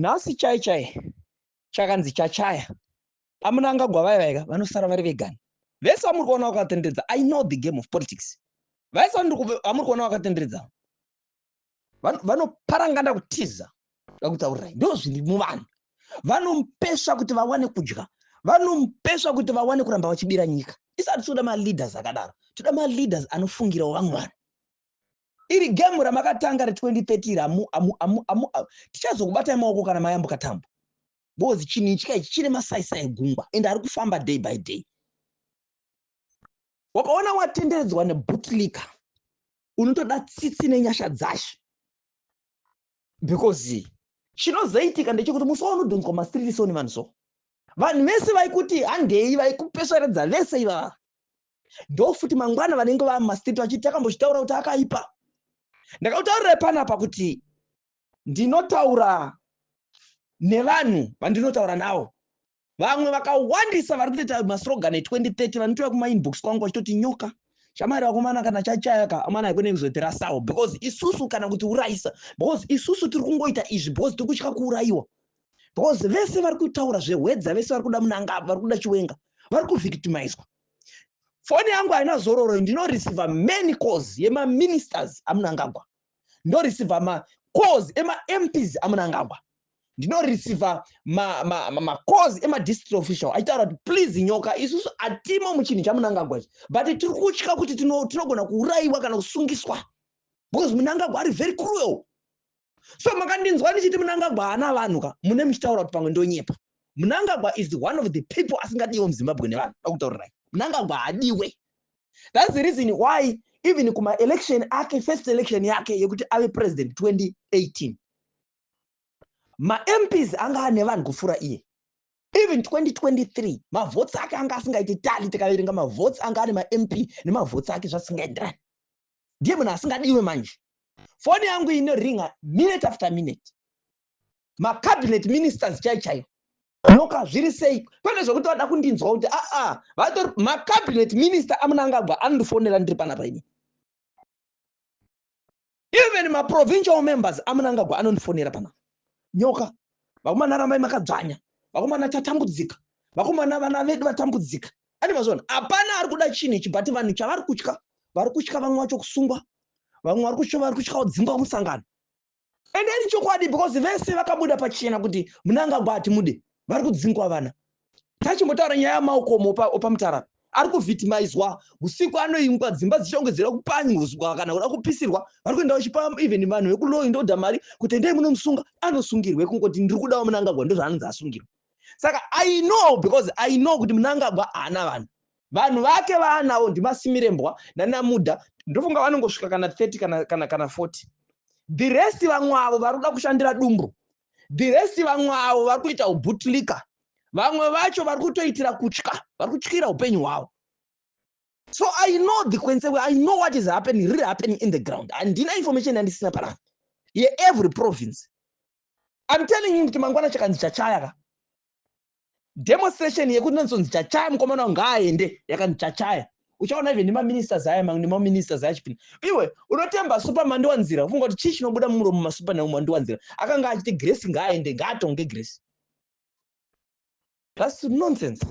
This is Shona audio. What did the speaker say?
nhasi chai chakanzi chachaya amunangagwa vaivaiga vanosara vari vegani vese vamuri kuona vakatenderedza. I know the game of politics. Vese vamuri kuona vakatenderedza vanoparangana kutiza kakutaurirai ndo zviri muvanhu. Vanomupesva kuti vawane kudya, vanomupesva kuti vawane kuramba vachibira nyika. Isati toda maleaders akadaro, toda maleaders anofungirawo vamwe vanhu. Iri gemu ramakatanga re2030 tichazokubatai maoko kana mayambuka tambo. Because chini chika ichi chine masaisai gungwa ende ari kufamba day by day. Wakaona watenderedzwa nebhutlika unotoda tsitsi nenyasha dzacho. Because chinozoitika ndechekuti musaona udhonzwa mastreet soni vanhu so. Vanhu vese vaikuti handei vaikupesveredza vese ivava. Ndo futi mangwana vanenge vava mumastreet vachiti takambochitaura kuti akaipa. Ndakataurira panapa kuti ndinotaura nevanhu vandinotaura navo. Vamwe vakawandisa vari kutoita maslogan e2030 vanotouya kumainbox kwangu vachitoti nyoka shamari vakomana kana chachayaka amana haikone kuzotera sawo because isusu kana kuti uraisa because isusu tiri kungoita izvi because tiri kutya kuuraiwa because vese vari kutaura zvehwedza vese vari kuda munangagwa vari kuda chiwenga vari kuvictimizwa. Foni yangu haina zororo ndinoreceiva many calls yemaministers amunangagwa, ndinoreceiva macalls ema-MPs amunangagwa, ndinoreceiva macalls ema-district official achitaura kuti please nyoka isusu atimo muchinhu chamunangagwa but tiri kutya kuti tinogona kuuraiwa kana kusungiswa because munangagwa ari very cruel. So makandinzwa ndichiti munangagwa haana vanhu ka mune muchitaura kuti pamwe ndonyepa. Munangagwa is one of the people asingadiwe muZimbabwe nevanhu vakutaurirai. Munangagwa hadiwe. That's the reason why even kuma election ake first election yake yekuti ave president 2018 ma-MPs anga ane vanhu kufura iye. Even 2023 mavotes ake anga asingaiti tali tikaverenga mavotes anga ane ma-MP nemavotes ake zvasingaenderani. Ndiye munhu asingadiwe manje. Foni yangu inoringa minute after minute. Ma-cabinet ministers chaichayo nyoka zviri sei pane zvokuti vada kundinzwa kuti vatori ma-cabinet minister amunangagwa anondifonera ndiri panapa ini. Even ma-provincial members amunangagwa anondifonera panapa. Nyoka vakomana ramai makadzvanya, vakomana tatambudzika, vakomana vana vedu vatambudzika. Ani mazona hapana ari kuda chinhu ichi but vanhu chavari kutya, vari kutya vamwe vacho kusungwa, vamwe vari kutya kudzingwa musangano. Ende ini chokwadi because vese vakabuda pachena kuti munangagwa hatimude vari kudzingwa vana. Tachimbotaura nyaya yamaokomo opamutara ari kuvictimizwa usiku anoimbwa dzimba dzichongedzera kupanyuzwa kana kuda kupisirwa vari kuenda vachipa even vanhu vekuloyi ndoda mari kuti endei munomusunga anosungirwe kungoti ndiri kudawo munangagwa ndozvaanonzi asungirwa. Saka I know because I know kuti munangagwa haana vanhu vake vaanawo ndiMasimirembwa naNamudha ndofunga vanongosvika kana 30 kana 40. The rest vamwe avo vari kuda kushandira dumbu, the rest vamwe avo vari kuita ubhutlika, vamwe vacho vari kutoitira kutya, vari kutyira upenyu hwavo. So I know the consequence, I know what is happening, really happening in the ground. Handina information yandisina panapa every province. I'm telling you kuti mangwana chakanzi chachaya demonstration yekuti nonzonzi chachaya mukomana ngaaende yakanzi chachaya. Uchaona even nemaministers aya nemaministers achipinda. Iwe unotemba Superman ndiwanzira ufunga kuti chii chinobuda muromo masupa ndiwanzira akanga achiti Grace ngaaende ngaatonge Grace. That's nonsense.